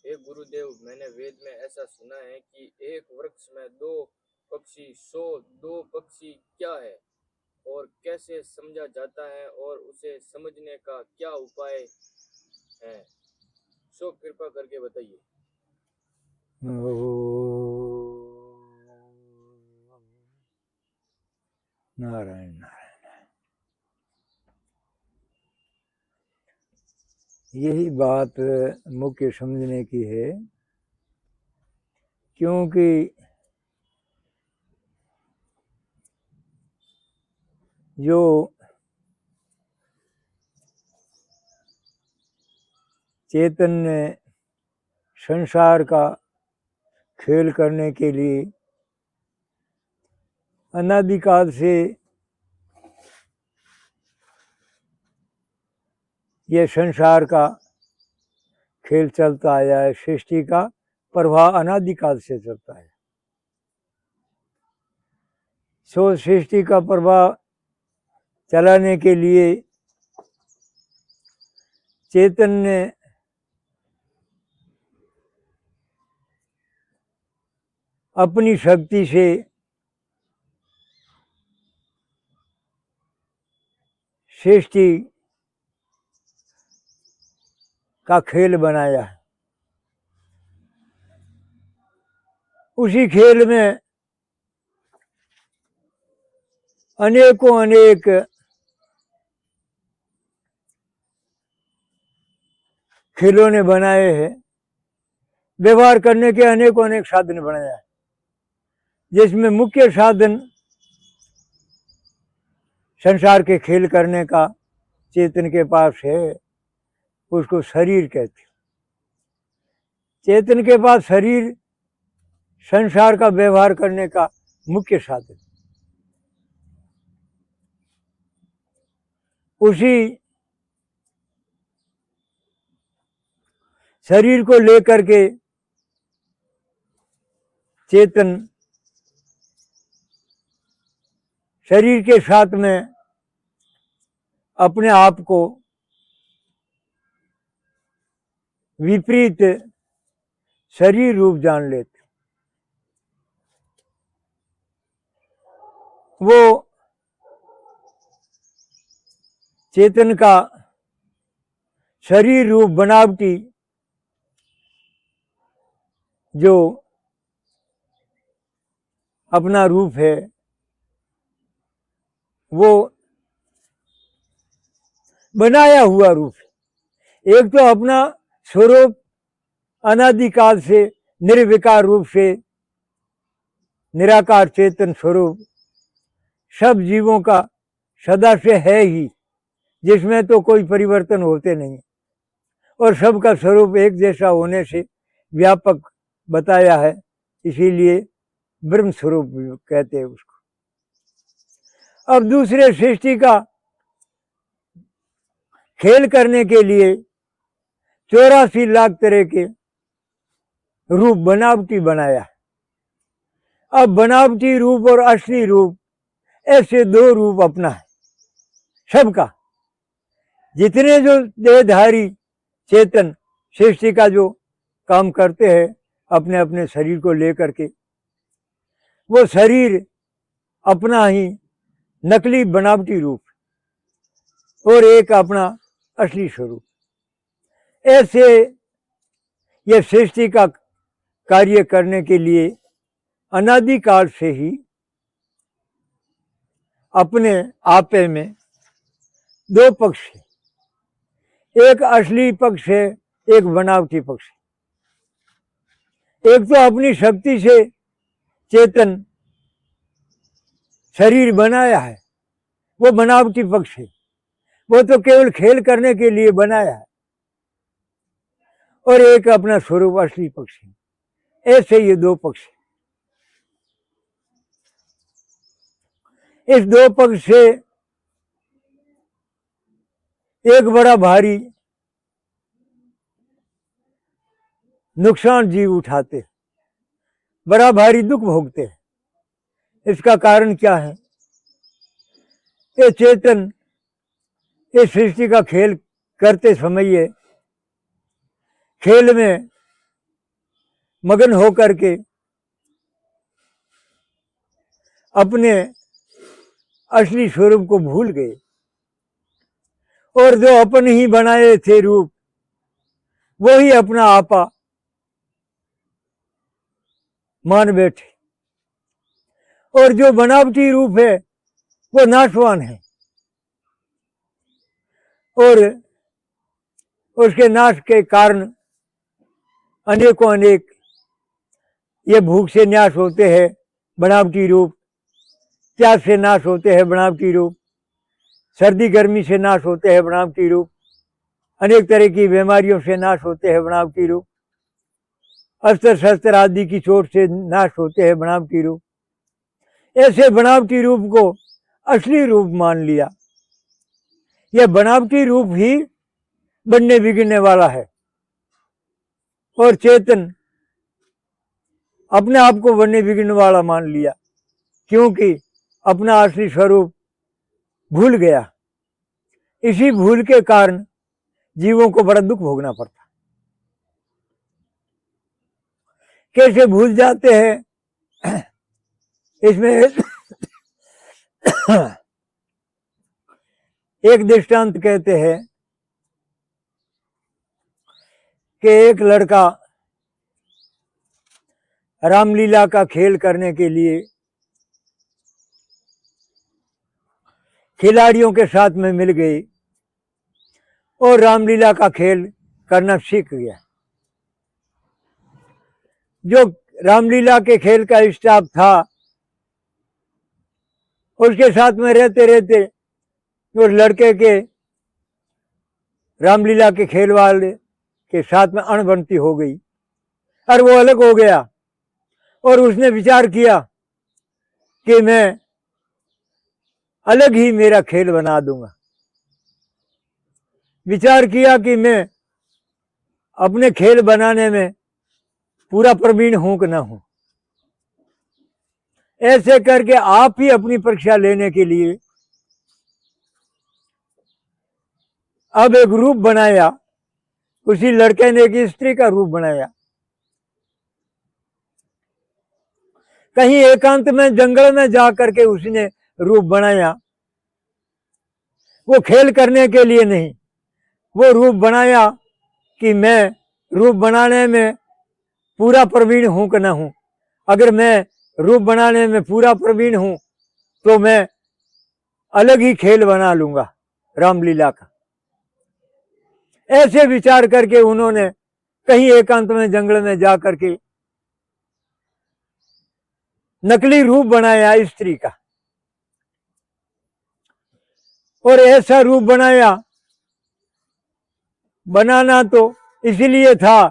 हे गुरुदेव, मैंने वेद में ऐसा सुना है कि एक वृक्ष में दो पक्षी सो दो पक्षी क्या है और कैसे समझा जाता है और उसे समझने का क्या उपाय है, सो कृपा करके बताइए। नारायण नारायण। यही बात मुख्य समझने की है, क्योंकि जो चैतन्य संसार का खेल करने के लिए अनादिकाल से ये संसार का खेल चलता आया है, सृष्टि का प्रवाह अनादिकाल से चलता है। सो सृष्टि का प्रवाह चलाने के लिए चैतन्य अपनी शक्ति से सृष्टि का खेल बनाया है। उसी खेल में अनेकों अनेक खिलौने बनाए हैं, व्यवहार करने के अनेकों अनेक साधन बनाया है, जिसमें मुख्य साधन संसार के खेल करने का चेतन के पास है, उसको शरीर कहते हैं। चेतन के पास शरीर संसार का व्यवहार करने का मुख्य साधन। उसी शरीर को लेकर के चेतन शरीर के साथ में अपने आप को विपरीत शरीर रूप जान लेते। वो चेतन का शरीर रूप बनावटी जो अपना रूप है, वो बनाया हुआ रूप है। एक तो अपना स्वरूप अनादिकाल से निर्विकार रूप से निराकार चेतन स्वरूप सब जीवों का सदा से है ही, जिसमें तो कोई परिवर्तन होते नहीं, और सबका स्वरूप एक जैसा होने से व्यापक बताया है, इसीलिए ब्रह्म स्वरूप कहते हैं उसको। अब दूसरे सृष्टि का खेल करने के लिए 84 लाख तरह के रूप बनावटी बनाया। अब बनावटी रूप और असली रूप ऐसे दो रूप अपना है सबका। जितने जो देहधारी चेतन सृष्टि का जो काम करते हैं अपने अपने शरीर को लेकर के, वो शरीर अपना ही नकली बनावटी रूप और एक अपना असली स्वरूप। ऐसे ये सृष्टि का कार्य करने के लिए अनादिकाल से ही अपने आपे में दो पक्ष है, एक असली पक्ष है, एक बनावटी पक्ष है। एक तो अपनी शक्ति से चेतन शरीर बनाया है, वो बनावटी पक्ष है, वो तो केवल खेल करने के लिए बनाया है, और एक अपना स्वरूप असली पक्ष है। ऐसे ये दो पक्ष है। इस दो पक्ष से एक बड़ा भारी नुकसान जीव उठाते, बड़ा भारी दुख भोगते हैं। इसका कारण क्या है? ये चेतन इस सृष्टि का खेल करते समय खेल में मगन होकर के अपने असली स्वरूप को भूल गए और जो अपन ही बनाए थे रूप वो ही अपना आपा मान बैठे। और जो बनावटी रूप है वो नाशवान है और उसके नाश के कारण अनेकों अनेक ये भूख से नाश होते हैं बनावटी रूप, प्यास से नाश होते हैं बनावटी रूप, सर्दी गर्मी से नाश होते हैं बनावटी रूप, अनेक तरह की बीमारियों से नाश होते हैं बनावटी रूप, अस्त्र शस्त्र आदि की चोट से नाश होते हैं बनावटी रूप। ऐसे बनावटी रूप को असली रूप मान लिया। यह बनावटी रूप ही बनने बिगड़ने वाला है और चेतन अपने आप को बनने बिगड़ने वाला मान लिया, क्योंकि अपना असली स्वरूप भूल गया। इसी भूल के कारण जीवों को बड़ा दुख भोगना पड़ता। कैसे भूल जाते हैं इसमें एक दृष्टांत कहते हैं कि एक लड़का रामलीला का खेल करने के लिए खिलाड़ियों के साथ में मिल गई और रामलीला का खेल करना सीख गया। जो रामलीला के खेल का स्टाफ था उसके साथ में रहते रहते उस लड़के के रामलीला के खेल वाले के साथ में अणबनती हो गई और वो अलग हो गया और उसने विचार किया कि मैं अलग ही मेरा खेल बना दूंगा। विचार किया कि मैं अपने खेल बनाने में पूरा प्रवीण हूं कि ना हूं। ऐसे करके आप ही अपनी परीक्षा लेने के लिए अब एक रूप बनाया। उसी लड़के ने एक स्त्री का रूप बनाया। कहीं एकांत में जंगल में जा करके उसने रूप बनाया। वो खेल करने के लिए नहीं, वो रूप बनाया कि मैं रूप बनाने में पूरा प्रवीण हूं कि ना हूं। अगर मैं रूप बनाने में पूरा प्रवीण हूं तो मैं अलग ही खेल बना लूंगा रामलीला का। ऐसे विचार करके उन्होंने कहीं एकांत में जंगल में जा करके नकली रूप बनाया स्त्री का और ऐसा रूप बनाया। बनाना तो इसलिए था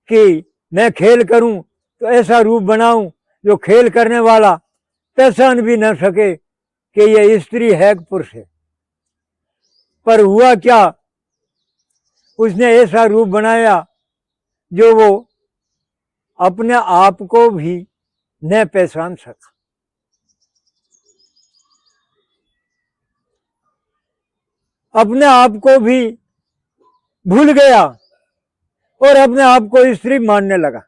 कि मैं खेल करूं तो ऐसा रूप बनाऊं जो खेल करने वाला पहचान भी न सके कि यह स्त्री है कि पुरुष है। पर हुआ क्या, उसने ऐसा रूप बनाया जो वो अपने आप को भी न पहचान सका। अपने आप को भी भूल गया और अपने आप को स्त्री मानने लगा।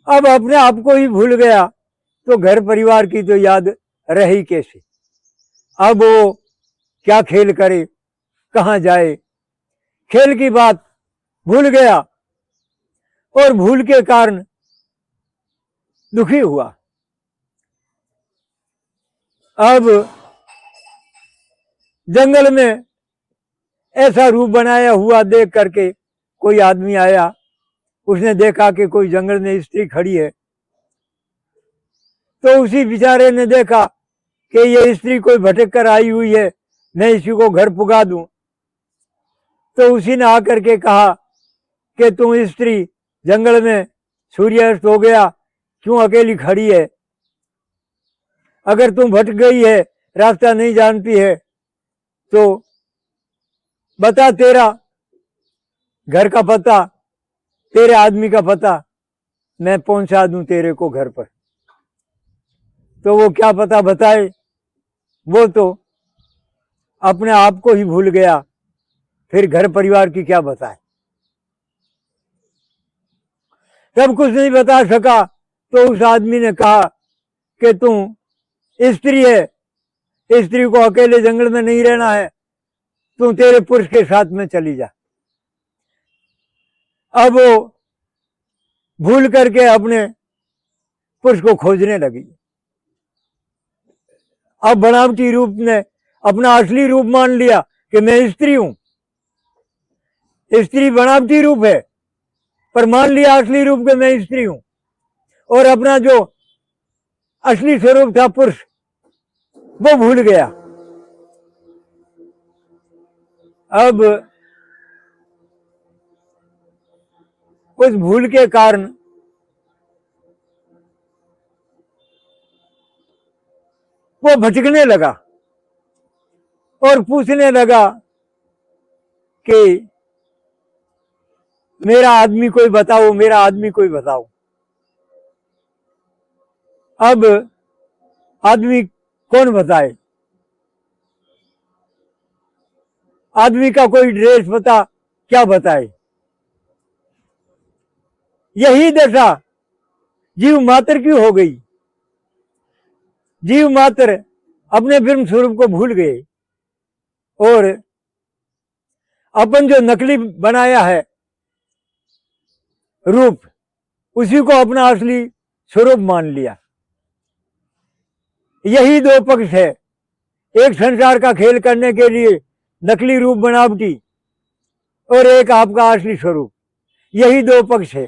अब अपने आप को ही भूल गया तो घर परिवार की तो याद रही कैसे। अब वो क्या खेल करे, कहाँ जाए, खेल की बात भूल गया और भूल के कारण दुखी हुआ। अब जंगल में ऐसा रूप बनाया हुआ देख करके कोई आदमी आया। उसने देखा कि कोई जंगल में स्त्री खड़ी है तो उसी बेचारे ने देखा कि ये स्त्री कोई भटक कर आई हुई है, मैं इसी को घर पुगा दूं। तो उसी ने आकर के कहा कि तुम स्त्री जंगल में सूर्यास्त हो गया, क्यों अकेली खड़ी है? अगर तुम भटक गई है, रास्ता नहीं जानती है तो बता तेरा घर का पता, तेरे आदमी का पता, मैं पहुंचा दूं तेरे को घर पर। तो वो क्या पता बताए, वो तो अपने आप को ही भूल गया, फिर घर परिवार की क्या बताए। तब कुछ नहीं बता सका तो उस आदमी ने कहा कि तू स्त्री है, स्त्री को अकेले जंगल में नहीं रहना है, तू तेरे पुरुष के साथ में चली जा। अब वो भूल करके अपने पुरुष को खोजने लगी। अब बनावटी रूप ने अपना असली रूप मान लिया कि मैं स्त्री हूं। स्त्री बनावटी रूप है, पर मान लिया असली रूप कि मैं स्त्री हूं, और अपना जो असली स्वरूप था पुरुष वो भूल गया। अब उस भूल के कारण वो भटकने लगा और पूछने लगा कि मेरा आदमी कोई बताओ, मेरा आदमी कोई बताओ। अब आदमी कौन बताए? आदमी का कोई ड्रेस पता क्या बताए? यही दशा जीव मात्र की हो गई। जीव मात्र अपने ब्रह्म स्वरूप को भूल गए और अपन जो नकली बनाया है रूप, उसी को अपना असली स्वरूप मान लिया। यही दो पक्ष है, एक संसार का खेल करने के लिए नकली रूप बनावटी, और एक आपका असली स्वरूप। यही दो पक्ष है।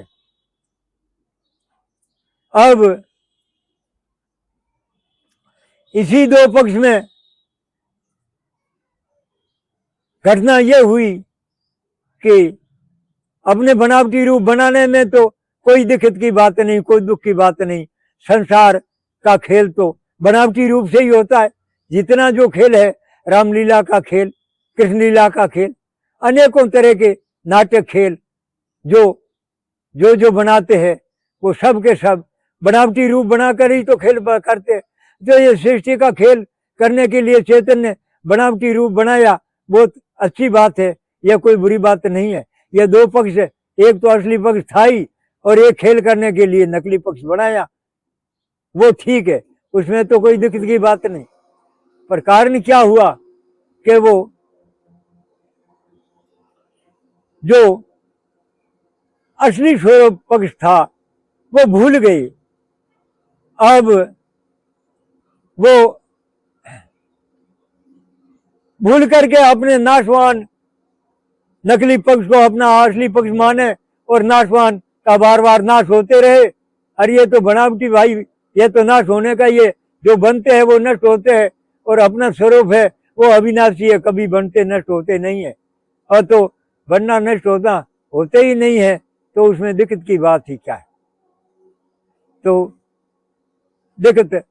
अब इसी दो पक्ष में घटना यह हुई कि अपने बनावटी रूप बनाने में तो कोई दिक्कत की बात नहीं, कोई दुख की बात नहीं। संसार का खेल तो बनावटी रूप से ही होता है। जितना जो खेल है, रामलीला का खेल, कृष्ण लीला का खेल, अनेकों तरह के नाटक खेल जो बनाते हैं, वो सब के सब बनावटी रूप बनाकर ही तो खेल करते हैं। जो ये सृष्टि का खेल करने के लिए चैतन्य बनावटी रूप बनाया, बहुत अच्छी बात है, यह कोई बुरी बात नहीं है। यह दो पक्ष है, एक तो असली पक्ष था ही, और एक खेल करने के लिए नकली पक्ष बनाया, वो ठीक है, उसमें तो कोई दिक्कत की बात नहीं। पर कारण क्या हुआ कि वो जो असली स्वरूप पक्ष था वो भूल गए। अब वो भूल करके अपने नाशवान नकली पक्ष को अपना असली पक्ष माने और नाशवान का बार बार नाश होते रहे। अरे ये तो बनावटी भाई, ये तो नाश होने का, ये जो बनते हैं वो नष्ट होते हैं, और अपना स्वरूप है वो अविनाशी है, कभी बनते नष्ट होते नहीं है। और तो बनना नष्ट होते ही नहीं है, तो उसमें दिक्कत की बात ही क्या है? तो दिक्कत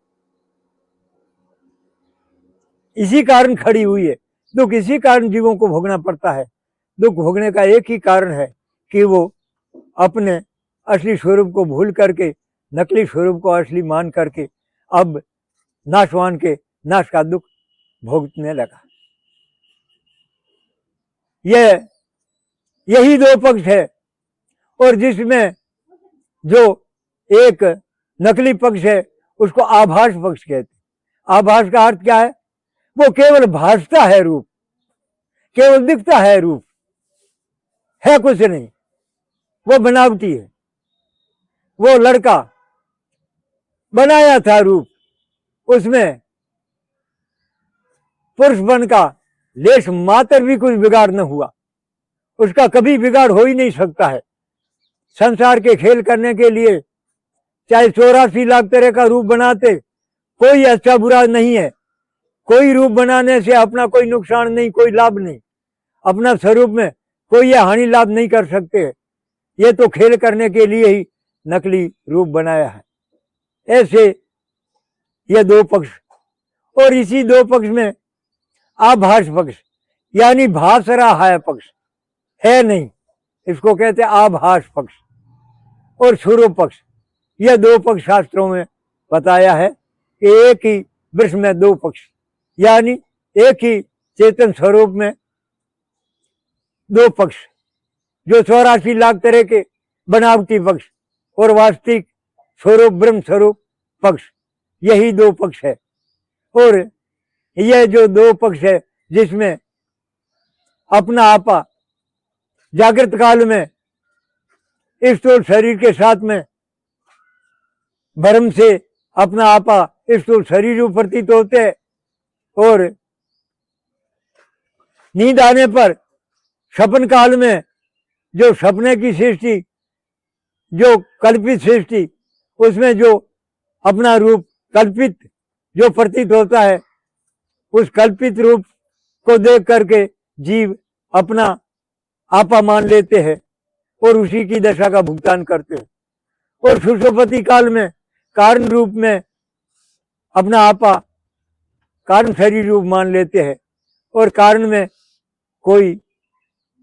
इसी कारण खड़ी हुई है। दुख इसी कारण जीवों को भोगना पड़ता है। दुख भोगने का एक ही कारण है कि वो अपने असली स्वरूप को भूल करके नकली स्वरूप को असली मान करके अब नाशवान के नाश का दुख भोगने लगा। यही दो पक्ष है, और जिसमें जो एक नकली पक्ष है उसको आभास पक्ष कहते। आभास का अर्थ क्या है? वो केवल भासता है रूप, केवल दिखता है रूप, है कुछ नहीं, वो बनावटी है। वो लड़का बनाया था रूप, उसमें पुरुष बन का लेश मात्र भी कुछ बिगाड़ न हुआ, उसका कभी बिगाड़ हो ही नहीं सकता है। संसार के खेल करने के लिए चाहे 84 लाख तरह का रूप बनाते, कोई अच्छा बुरा नहीं है। कोई रूप बनाने से अपना कोई नुकसान नहीं, कोई लाभ नहीं। अपना स्वरूप में कोई ये हानि लाभ नहीं कर सकते। ये तो खेल करने के लिए ही नकली रूप बनाया है। ऐसे ये दो पक्ष, और इसी दो पक्ष में आभास पक्ष यानी भास रहा है पक्ष, है नहीं, इसको कहते हैं आभास पक्ष, और स्वरूप पक्ष। यह दो पक्ष शास्त्रों में बताया है कि एक ही वृक्ष में दो पक्ष, यानी एक ही चेतन स्वरूप में दो पक्ष, जो 84 लाख तरह के बनावटी पक्ष और वास्तविक स्वरूप ब्रह्म स्वरूप पक्ष, यही दो पक्ष है। और यह जो दो पक्ष है जिसमें अपना आपा जागृत काल में इस स्थूल शरीर के साथ में भ्रम से अपना आपा इस स्थूल शरीर रूप प्रतीत होते हैं, और नींद आने पर सपन काल में जो सपने की सृष्टि, जो कल्पित सृष्टि, उसमें जो अपना रूप कल्पित जो प्रतीत होता है, उस कल्पित रूप को देख करके जीव अपना आपा मान लेते हैं और उसी की दशा का भुगतान करते हैं। और सुषुप्ति काल में कारण रूप में अपना आपा कारण शरीर रूप मान लेते हैं, और कारण में कोई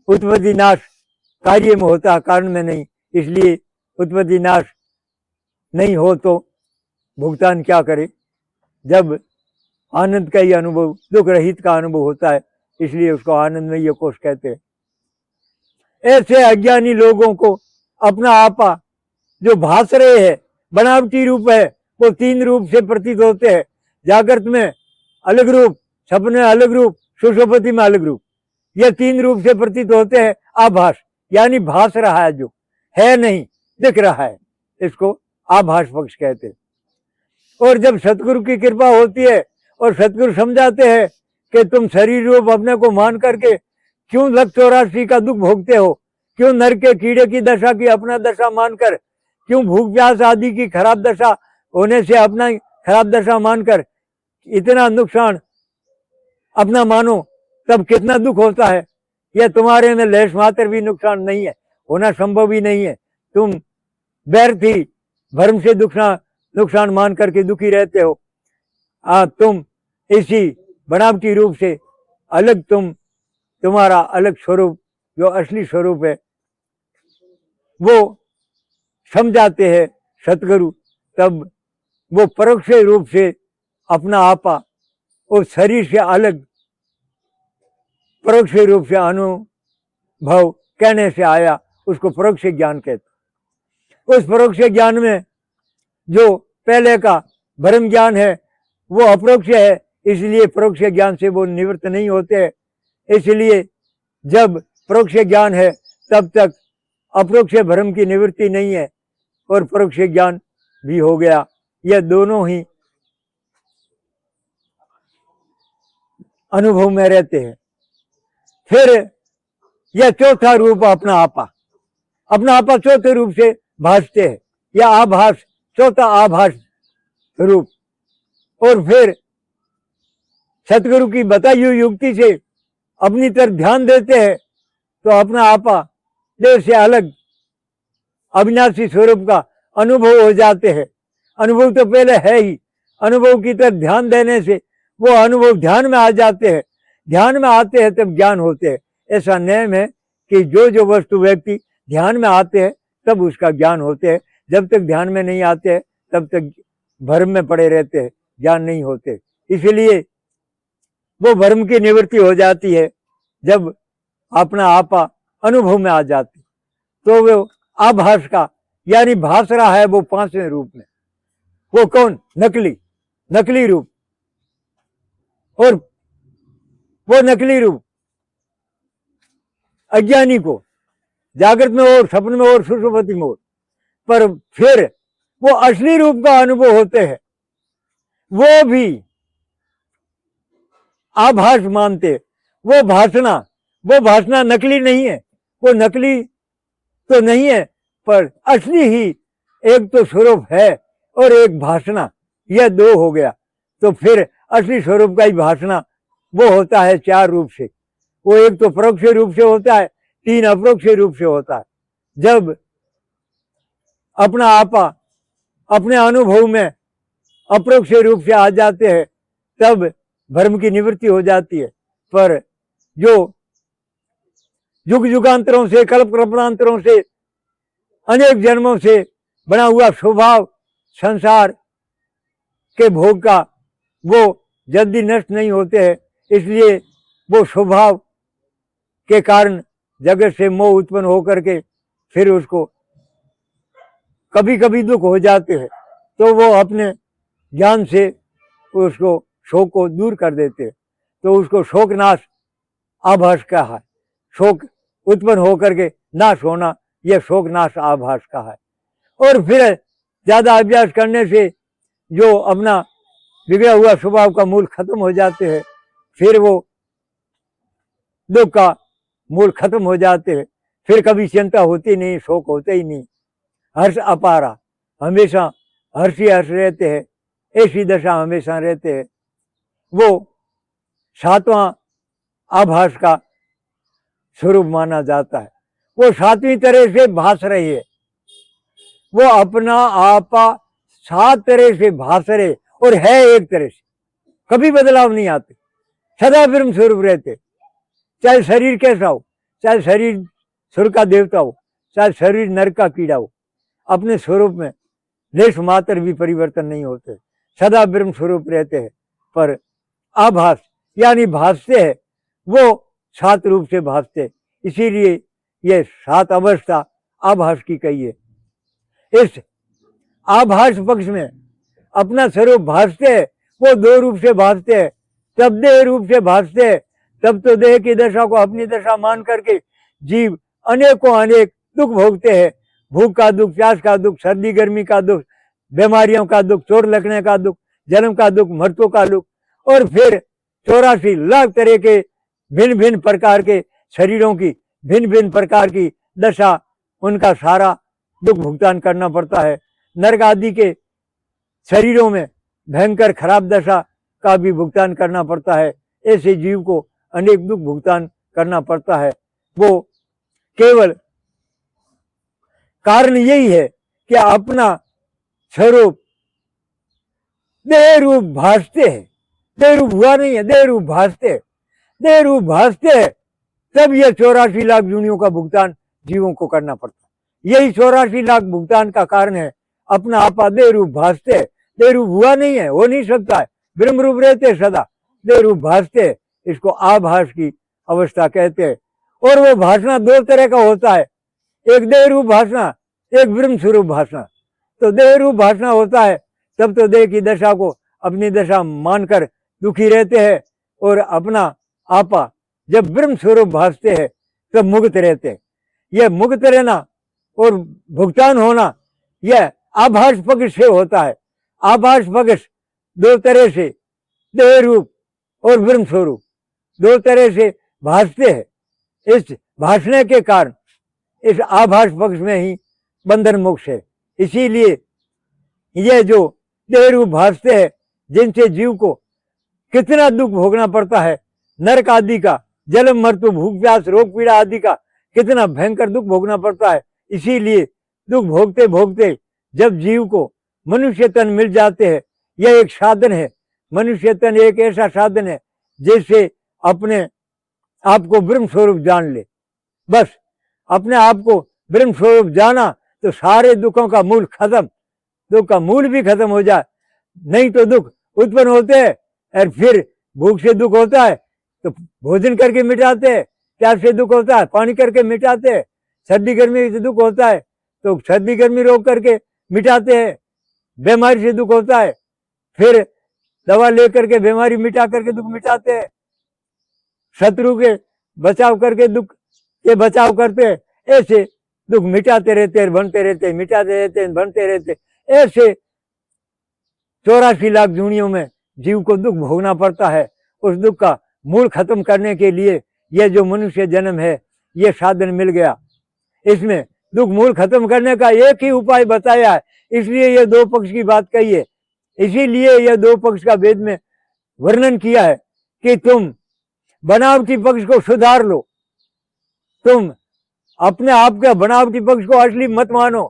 उत्पत्ति नाश कार्य में होता, कारण में नहीं, इसलिए उत्पत्ति नाश नहीं हो तो भुगतान क्या करे। जब आनंद का ही अनुभव, दुख रहित का अनुभव होता है, इसलिए उसको आनंदमय कोश कहते हैं। ऐसे अज्ञानी लोगों को अपना आपा जो भास रहे हैं, बनावटी रूप है, वो तीन रूप से प्रतीत होते हैं। जागृत में अलग रूप, सपने में अलग रूप, सुषुप्ति में अलग रूप, ये तीन रूप से प्रतीत होते हैं। आभास यानी भास रहा है, जो है नहीं, दिख रहा है, इसको आभास पक्ष कहते हैं। और जब सतगुरु की कृपा होती है और सतगुरु समझाते हैं कि तुम शरीर रूप अपने को मान करके क्यों 184 का दुख भोगते हो, क्यों नर के कीड़े की दशा की अपना दशा मानकर, क्यों भूख प्यास आदि की खराब दशा होने से अपना खराब दशा मानकर इतना नुकसान अपना मानो, तब कितना दुख होता है। यह तुम्हारे में लेश मात्र भी नुकसान नहीं है, होना संभव ही नहीं है। तुम व्यर्थ ही भ्रम से नुकसान मान करके दुखी रहते हो। तुम इसी बनावटी रूप से अलग, तुम्हारा अलग स्वरूप जो असली स्वरूप है वो समझाते हैं सतगुरु। तब वो परोक्ष रूप से अपना आपा और शरीर से अलग परोक्ष रूप से अनुभव कहने से आया, उसको परोक्ष ज्ञान कहते। उस परोक्ष ज्ञान में जो पहले का भ्रम ज्ञान है वो अपरोक्ष है, इसलिए परोक्ष ज्ञान से वो निवृत्त नहीं होते। इसलिए जब परोक्ष ज्ञान है तब तक अपरोक्ष भ्रम की निवृत्ति नहीं है, और परोक्ष ज्ञान भी हो गया। यह दोनों ही अनुभव में रहते हैं। फिर यह चौथा रूप अपना आपा चौथे रूप से भासते हैं, यह आभास, चौथा आभास रूप। और फिर सतगुरु की बताई हुई युक्ति से अपनी तरफ ध्यान देते हैं तो अपना आपा देह से अलग अविनाशी स्वरूप का अनुभव हो जाते हैं। अनुभव तो पहले है ही, अनुभव की तरफ ध्यान देने से वो अनुभव ध्यान में आ जाते हैं। ध्यान में आते हैं तब ज्ञान होते हैं। ऐसा नियम है कि जो वस्तु व्यक्ति ध्यान में आते हैं तब उसका ज्ञान होते हैं। जब तक ध्यान में नहीं आते हैं तब तक भ्रम में पड़े रहते हैं, ज्ञान नहीं होते। इसलिए वो भ्रम की निवृत्ति हो जाती है जब अपना आपा अनुभव में आ जाती, तो वो आभास का यानी भास रहा है वो पांचवें रूप में। वो कौन? नकली रूप। और वो नकली रूप अज्ञानी को जागृत में और सपन में और सुषुप्ति में और, पर फिर वो असली रूप का अनुभव होते हैं, वो भी आभास मानते। वो भासना नकली नहीं है, वो नकली तो नहीं है, पर असली ही एक तो स्वरूप है और एक भासना, यह दो हो गया। तो फिर असली स्वरूप का ही भासना वो होता है चार रूप से। वो एक तो परोक्ष रूप से होता है, तीन अपरोक्ष रूप से होता है। जब अपना आपा अपने अनुभव में अपरोक्ष रूप से आ जाते हैं तब भ्रम की निवृत्ति हो जाती है। पर जो युग युगांतरों से, कल्प कल्पांतरों से, अनेक जन्मों से बना हुआ स्वभाव संसार के भोग का, वो जल्दी नष्ट नहीं होते हैं। इसलिए वो स्वभाव के कारण जगत से मोह उत्पन्न होकर के फिर उसको कभी कभी दुख हो जाते हैं तो वो अपने ज्ञान से उसको शोक को दूर कर देते हैं। तो उसको शोकनाश आभास का है। शोक उत्पन्न होकर के नाश होना, यह शोकनाश आभास का है। और फिर ज्यादा अभ्यास करने से जो अपना बिगड़ा हुआ स्वभाव का मूल खत्म हो जाते हैं, फिर वो दुख का मूल खत्म हो जाते हैं, फिर कभी चिंता होती नहीं, शोक होते ही नहीं, हर्ष अपारा, हमेशा हर्ष ही हर्ष रहते हैं, ऐसी दशा हमेशा रहते हैं। वो सातवां आभास का स्वरूप माना जाता है। वो सातवीं तरह से भास रही है, वो अपना आपा 7 तरह से भास रहे और है एक तरह से, कभी बदलाव नहीं आते, सदा ब्रह्म स्वरूप रहते। चाहे शरीर कैसा हो, चाहे शरीर सुर का देवता हो, चाहे शरीर नरक का कीड़ा हो, अपने स्वरूप में लेश मात्र भी परिवर्तन नहीं होते, सदा ब्रह्म स्वरूप रहते हैं। पर आभास यानी भासते हैं, वो 7 रूप से भासते, इसीलिए ये 7 अवस्था आभास की कही है। इस आभास पक्ष में अपना स्वरूप भासते हैं, वो 2 रूप से भासते हैं। तब देह रूप से भासते हैं, तब तो देह की दशा को अपनी दशा मान करके जीव अनेकों अनेक दुख भोगते हैं। भूख का दुख, प्यास का दुख, सर्दी गर्मी का दुख, बीमारियों का दुख, चोट लगने का दुख, जन्म का दुख, मृत्यु का दुख, और फिर 84 लाख तरह के भिन्न भिन्न प्रकार के शरीरों की भिन्न भिन्न प्रकार की दशा, उनका सारा दुख भुगतान करना पड़ता है। नरक आदि के शरीरों में भयंकर खराब दशा का भी भुगतान करना पड़ता है। ऐसे जीव को अनेक दुख भुगतान करना पड़ता है। वो केवल कारण यही है कि अपना स्वरूप देह रूप भासते है, देह रूप हुआ नहीं है, देह रूप भासते, देह रूप भासते है, तब यह 84 लाख जूनियों का भुगतान जीवों को करना पड़ता है। यही 84 लाख भुगतान का कारण है। अपना आपा देह रूप भासते, देह रूप हुआ नहीं है, हो नहीं सकता है, ब्रह्म रूप रहते सदा, देह रूप भासते, इसको आभास की अवस्था कहते हैं। और वो भाषना 2 तरह का होता है, एक देह रूप भाषना, एक ब्रह्म स्वरूप भाषना। तो देह रूप भाषना होता है तब तो देह की दशा को अपनी दशा मानकर दुखी रहते हैं, और अपना आपा जब ब्रह्म स्वरूप भासते हैं तब मुक्त रहते हैं। यह मुक्त रहना और भुगतान होना यह आभास पक्ष से होता है। आभास पक्ष 2 तरह से, देह रूप और ब्रह्म स्वरूप 2 तरह से भासते हैं। इस भासने के कारण इस आभास पक्ष में ही बंधन मोक्ष है। इसीलिए यह जो देह रूप भासते हैं, जिनसे जीव को कितना दुख भोगना पड़ता है, नरक आदि का, जन्म मृत्यु, भूख प्यास, रोग पीड़ा आदि का कितना भयंकर दुख भोगना पड़ता है। इसीलिए दुख भोगते भोगते जब जीव को मनुष्य तन मिल जाते हैं, यह एक साधन है। मनुष्य तन एक ऐसा साधन है जिससे अपने आप को ब्रह्म स्वरूप जान ले। बस अपने आप को ब्रह्म स्वरूप जाना तो सारे दुखों का मूल खत्म, दुख का मूल भी खत्म हो जाए। नहीं तो दुख उत्पन्न होते हैं, और फिर भूख से दुख होता है तो भोजन करके मिटाते हैं, प्यास से दुख होता है पानी करके मिटाते हैं, सर्दी गर्मी से दुख होता है तो सर्दी गर्मी रोग करके मिटाते हैं, बीमारी से दुख होता है फिर दवा लेकर के बीमारी मिटा करके दुख मिटाते हैं, शत्रु के बचाव करके दुख के बचाव करते हैं। ऐसे दुख मिटाते रहते हैं, बनते रहते हैं, मिटाते रहते हैं, बनते रहते हैं। ऐसे 84 लाख जूनियों में जीव को दुख भोगना पड़ता है। उस दुख का मूल खत्म करने के लिए यह जो मनुष्य जन्म है, यह साधन मिल गया। इसमें दुख मूल खत्म करने का एक ही उपाय बताया है, इसलिए यह 2 पक्ष की बात कही है। इसीलिए यह 2 पक्ष का वेद में वर्णन किया है कि तुम बनावटी पक्ष को सुधार लो, तुम अपने आप के बनावटी पक्ष को असली मत मानो।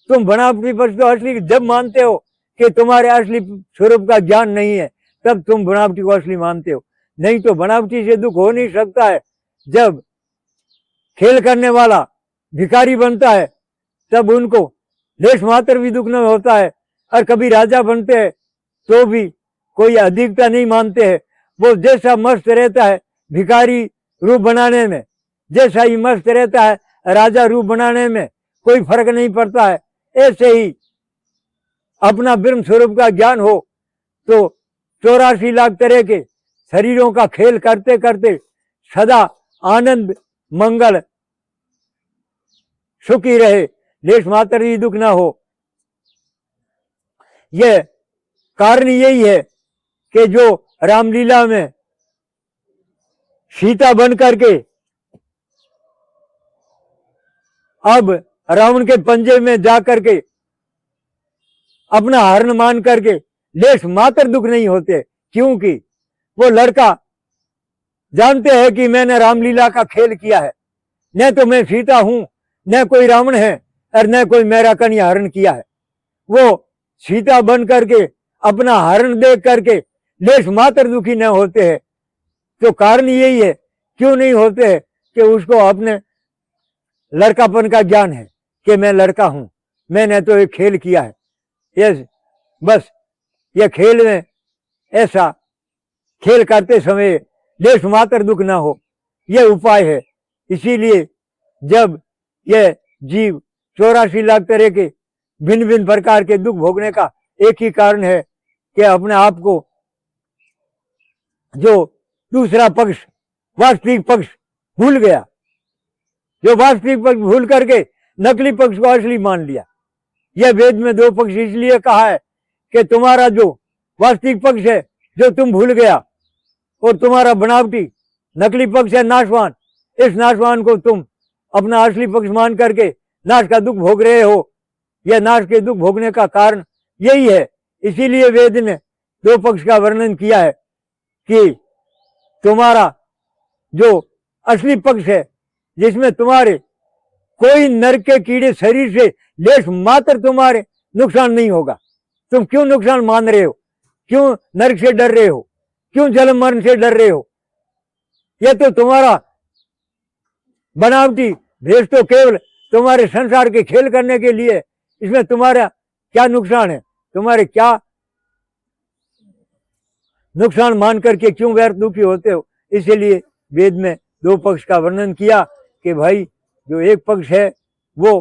तुम बनावटी पक्ष को असली जब मानते हो कि तुम्हारे असली स्वरूप का ज्ञान नहीं है, तब तुम बनावटी को असली मानते हो। नहीं तो बनावटी से दुख हो नहीं सकता है। जब खेल करने वाला भिखारी बनता है तब उनको लेश मात्र भी दुख न होता है, और कभी राजा बनते हैं तो भी कोई अधिकता नहीं मानते हैं। वो जैसा मस्त रहता है भिखारी रूप बनाने में, जैसा ही मस्त रहता है राजा रूप बनाने में, कोई फर्क नहीं पड़ता है। ऐसे ही अपना ब्रह्म स्वरूप का ज्ञान हो तो 84 लाख तरह के शरीरों का खेल करते करते सदा आनंद मंगल सुखी रहे, लेश मात्र भी दुख ना हो। यह कारण यही है कि जो रामलीला में सीता बन करके अब रावण के पंजे में जा करके अपना हरण मान करके लेश मात्र दुख नहीं होते, क्योंकि वो लड़का जानते हैं कि मैंने रामलीला का खेल किया है, न तो मैं सीता हूं, न कोई रावण है, और न कोई मेरा कन्या हरण किया है। वो सीता बन करके अपना हरण देख करके लेश मात्र दुखी न होते हैं। तो कारण यही है, क्यों नहीं होते हैं कि उसको अपने लड़कापन का ज्ञान है कि मैं लड़का हूं, मैंने तो एक खेल किया है। ये बस ये खेल में ऐसा खेल करते समय लेश मात्र दुख ना हो, यह उपाय है। इसीलिए जब यह जीव 84 लाख तरह के भिन्न भिन्न प्रकार के दुख भोगने का एक ही कारण है कि अपने आप को जो दूसरा पक्ष वास्तविक पक्ष भूल गया, जो वास्तविक पक्ष भूल करके नकली पक्ष को असली मान लिया। यह वेद में 2 पक्ष इसलिए कहा है कि तुम्हारा जो वास्तविक पक्ष है जो तुम भूल गया, और तुम्हारा बनावटी नकली पक्ष है नाशवान, इस नाशवान को तुम अपना असली पक्ष मान करके नाश का दुख भोग रहे हो। यह नाश के दुख भोगने का कारण यही है। इसीलिए वेद ने 2 पक्ष का वर्णन किया है कि तुम्हारा जो असली पक्ष है जिसमें तुम्हारे कोई नरक के कीड़े शरीर से लेश मात्र तुम्हारे नुकसान नहीं होगा। तुम क्यों नुकसान मान रहे हो, क्यों नरक से डर रहे हो, क्यों जन्म मरण से डर रहे हो? यह तो तुम्हारा बनावटी भेष तो केवल तुम्हारे संसार के खेल करने के लिए, इसमें तुम्हारा क्या नुकसान है, तुम्हारे क्या नुकसान मान करके क्यों व्यर्थ दुखी होते हो? इसीलिए वेद में 2 पक्ष का वर्णन किया कि भाई जो एक पक्ष है वो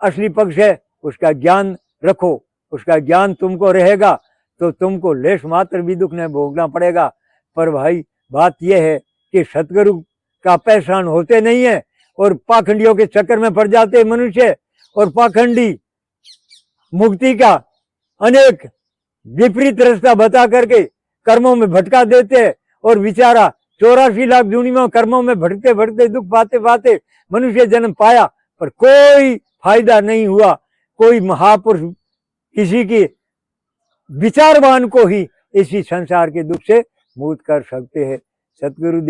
असली पक्ष है, उसका ज्ञान रखो, उसका ज्ञान तुमको रहेगा तो तुमको लेश मात्र भी दुख नहीं भोगना पड़ेगा। पर भाई बात यह है कि सतगुरु का पहचान होते नहीं है और पाखंडियों के चक्कर में पड़ जाते मनुष्य, और पाखंडी मुक्ति का अनेक विपरीत रास्ता बता करके कर्मों में भटका देते हैं, और बेचारा 84 लाख दुनिया कर्मों में भटकते भटकते दुख पाते पाते मनुष्य जन्म पाया, पर कोई फायदा नहीं हुआ। कोई महापुरुष किसी की विचारवान को ही इसी संसार के दुख से मुक्त कर सकते हैं। सतगुरुदेव